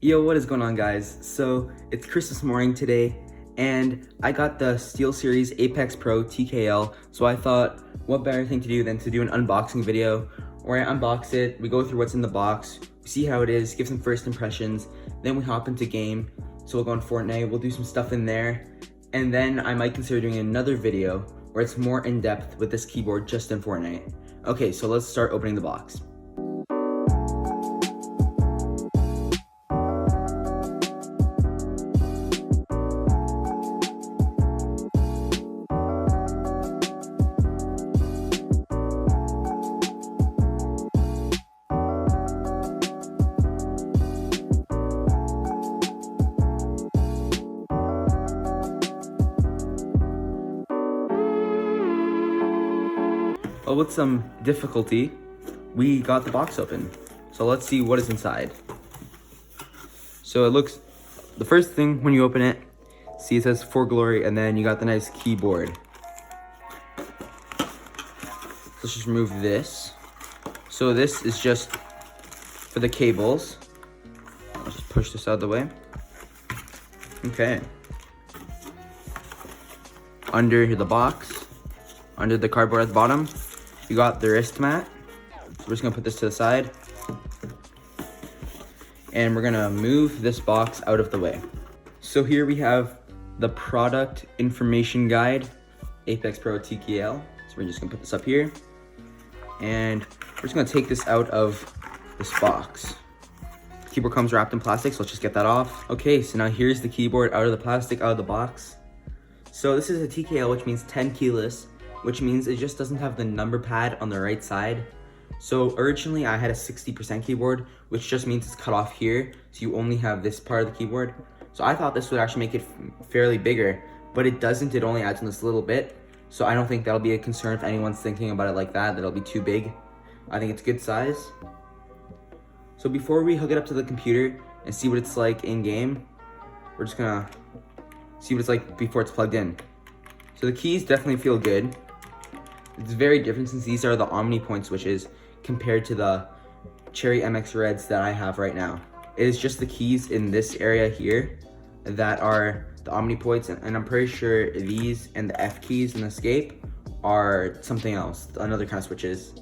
Yo, what is going on, guys? So it's Christmas morning today, and I got the SteelSeries Apex Pro TKL, so I thought what better thing to do than to do an unboxing video where I unbox it, we go through what's in the box, we see how it is, give some first impressions, then we hop into game. So we'll go on Fortnite, we'll do some stuff in there, and then I might consider doing another video where it's more in-depth with this keyboard just in Fortnite. Okay, so let's start opening the box. Well, with some difficulty, we got the box open. So let's see what is inside. So it looks, the first thing when you open it, see it says For Glory, and then you got the nice keyboard. Let's just remove this. So this is just for the cables. I'll just push this out of the way. Okay. Under the box, under the cardboard at the bottom, you got the wrist mat. So we're just gonna put this to the side. And we're gonna move this box out of the way. So here we have the product information guide, Apex Pro TKL. So we're just gonna put this up here. And we're just gonna take this out of this box. The keyboard comes wrapped in plastic, so let's just get that off. Okay, so now here's the keyboard out of the plastic, out of the box. So this is a TKL, which means 10 keyless, which means it just doesn't have the number pad on the right side. So originally I had a 60% keyboard, which just means it's cut off here, so you only have this part of the keyboard. So I thought this would actually make it fairly bigger, but it doesn't, it only adds in this little bit. So I don't think that'll be a concern if anyone's thinking about it like that it'll be too big. I think it's good size. So before we hook it up to the computer and see what it's like in game, we're just gonna see what it's like before it's plugged in. So the keys definitely feel good. It's very different since these are the OmniPoint switches compared to the Cherry MX Reds that I have right now. It is just the keys in this area here that are the OmniPoints, and I'm pretty sure these and the F keys and escape are something else, another kind of switches.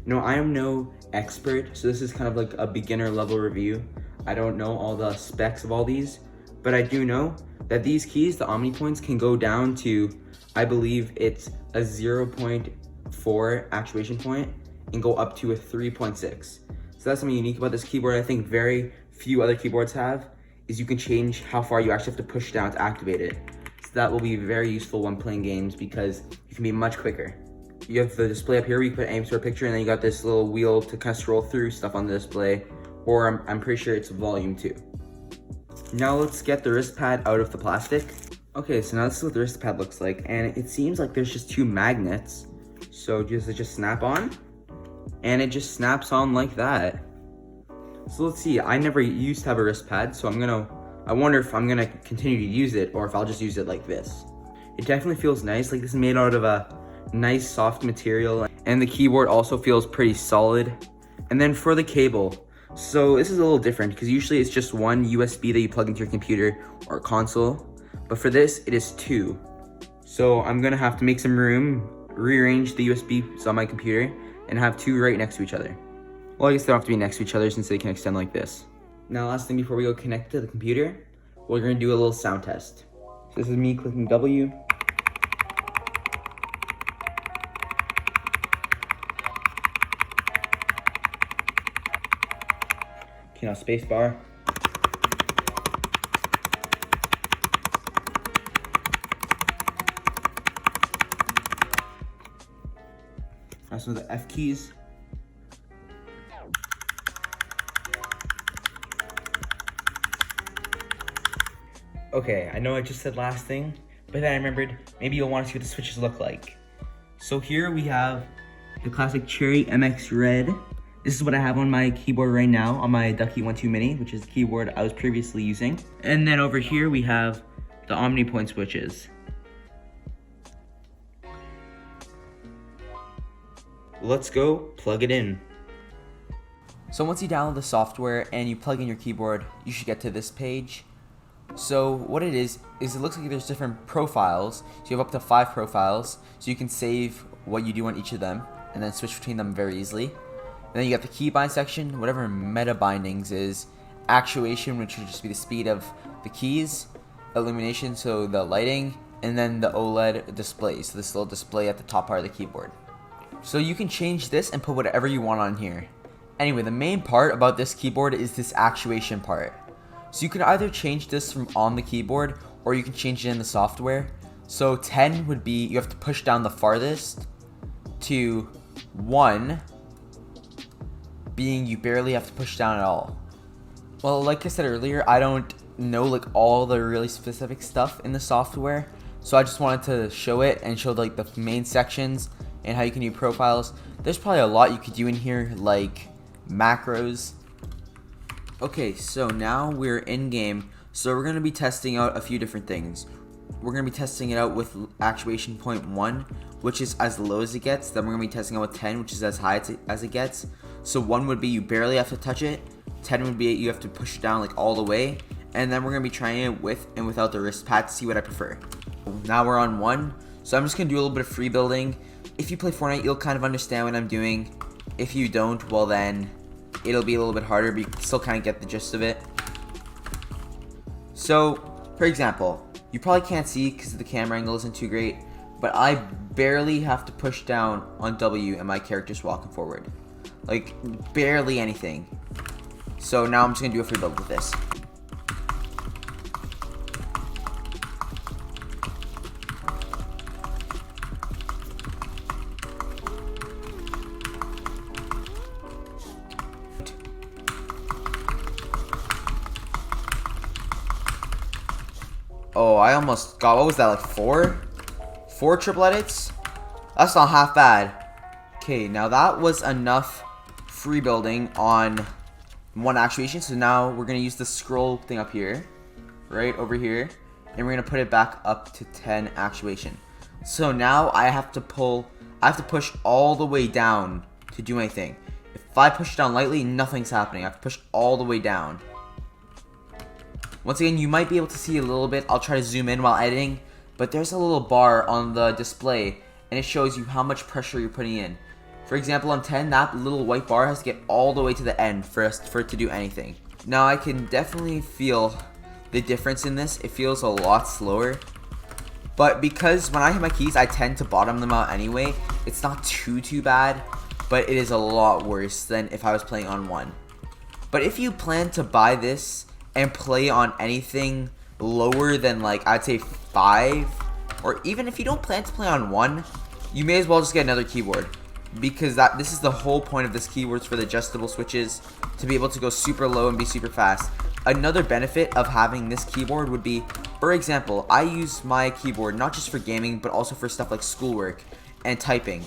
No, I am no expert, so this is kind of like a beginner level review. I don't know all the specs of all these, but I do know that these keys, the OmniPoints, can go down to, I believe it's a 0.4 actuation point and go up to a 3.6. So that's something unique about this keyboard I think very few other keyboards have, is you can change how far you actually have to push down to activate it. So that will be very useful when playing games because you can be much quicker. You have the display up here where you put aim to a picture, and then you got this little wheel to kind of scroll through stuff on the display, or I'm pretty sure it's volume too. Now let's get the wrist pad out of the plastic. Okay, so now this is what the wrist pad looks like, and it seems like there's just two magnets. So just snap on, and it just snaps on like that. So let's see, I never used to have a wrist pad, so I wonder if I'm gonna continue to use it or if I'll just use it like this. It definitely feels nice, like this is made out of a nice soft material, and the keyboard also feels pretty solid. And then for the cable, so this is a little different because usually it's just one USB that you plug into your computer or console, but for this it is two. So I'm gonna have to make some room, rearrange the USBs on my computer, and have two right next to each other. Well, I guess they don't have to be next to each other since they can extend like this. Now last thing before we go connect to the computer, we're gonna do a little sound test. So this is me clicking W. Okay, now space bar. Now some of the F keys. Okay, I know I just said last thing, but then I remembered maybe you'll want to see what the switches look like. So here we have the classic Cherry MX Red. This is what I have on my keyboard right now, on my Ducky 1.2 Mini, which is the keyboard I was previously using. And then over here we have the OmniPoint switches. Let's go plug it in. So once you download the software and you plug in your keyboard, you should get to this page. So what it is it looks like there's different profiles. So you have up to 5 profiles, so you can save what you do on each of them and then switch between them very easily. And then you got the keybind section, whatever meta bindings is, actuation, which would just be the speed of the keys, illumination, so the lighting, and then the OLED display, so this little display at the top part of the keyboard. So you can change this and put whatever you want on here. Anyway, the main part about this keyboard is this actuation part. So you can either change this from on the keyboard or you can change it in the software. So 10 would be you have to push down the farthest, to 1 being you barely have to push down at all. Well, like I said earlier, I don't know like all the really specific stuff in the software, so I just wanted to show it and show like the main sections and how you can do profiles. There's probably a lot you could do in here, like macros. Okay, so now we're in game, so we're going to be testing out a few different things. We're going to be testing it out with actuation point 1, which is as low as it gets. Then we're going to be testing it with 10, which is as high as it gets. So 1 would be you barely have to touch it, 10 would be you have to push it down like all the way, and then we're going to be trying it with and without the wrist pad to see what I prefer. Now we're on 1, so I'm just going to do a little bit of free building. If you play Fortnite, you'll kind of understand what I'm doing. If you don't, well then it'll be a little bit harder, but you can still kind of get the gist of it. So, for example, you probably can't see because the camera angle isn't too great, but I barely have to push down on W and my character's walking forward. Like, barely anything. So now I'm just going to do a free build with this. Oh, I almost got, what was that, like 4? 4 triple edits? That's not half bad. Okay, now that was enough free building on 1 actuation. So now we're going to use the scroll thing up here, right over here, and we're going to put it back up to 10 actuation. So now I have to push all the way down to do anything. If I push down lightly, nothing's happening. I have to push all the way down. Once again, you might be able to see a little bit. I'll try to zoom in while editing, but there's a little bar on the display, and it shows you how much pressure you're putting in. For example, on 10, that little white bar has to get all the way to the end for it to do anything. Now, I can definitely feel the difference in this. It feels a lot slower, but because when I hit my keys, I tend to bottom them out anyway, it's not too bad, but it is a lot worse than if I was playing on 1. But if you plan to buy this and play on anything lower than, like, I'd say 5, or even if you don't plan to play on 1, you may as well just get another keyboard, because this is the whole point of this keyboard, for the adjustable switches, to be able to go super low and be super fast. Another benefit of having this keyboard would be, for example, I use my keyboard not just for gaming, but also for stuff like schoolwork and typing.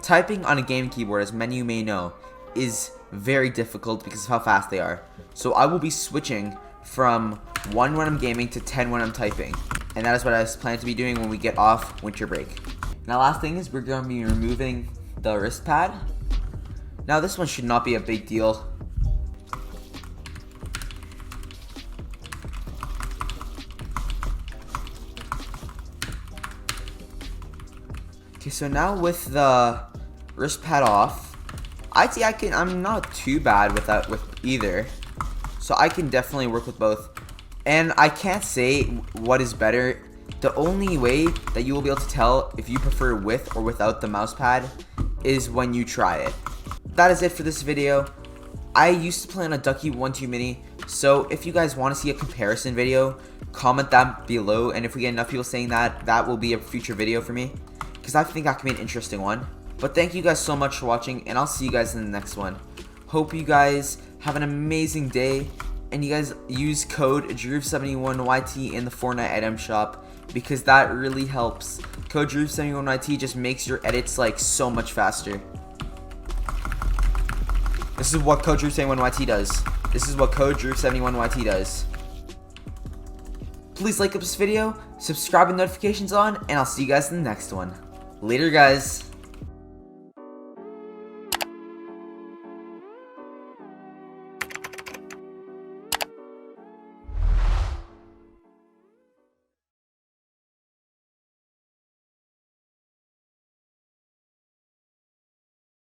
Typing on a gaming keyboard, as many of you may know, is very difficult because of how fast they are. So I will be switching from 1 when I'm gaming to 10 when I'm typing. And that is what I plan to be doing when we get off winter break. Now, last thing is we're going to be removing the wrist pad. Now, this one should not be a big deal. Okay, so now with the wrist pad off, I'd say I'm not too bad with either. So I can definitely work with both. And I can't say what is better. The only way that you will be able to tell if you prefer with or without the mouse pad is when you try it. That is it for this video. I used to play on a Ducky 1-2 Mini, so if you guys want to see a comparison video, comment that below, and if we get enough people saying that, that will be a future video for me, because I think that could be an interesting one. But thank you guys so much for watching, and I'll see you guys in the next one. Hope you guys have an amazing day, and you guys use code Drew71YT in the Fortnite item shop, because that really helps. Code Drew71YT just makes your edits like so much faster. This is what code Drew71YT does. This is what code Drew71YT does. Please like this video, subscribe with notifications on, and I'll see you guys in the next one. Later, guys.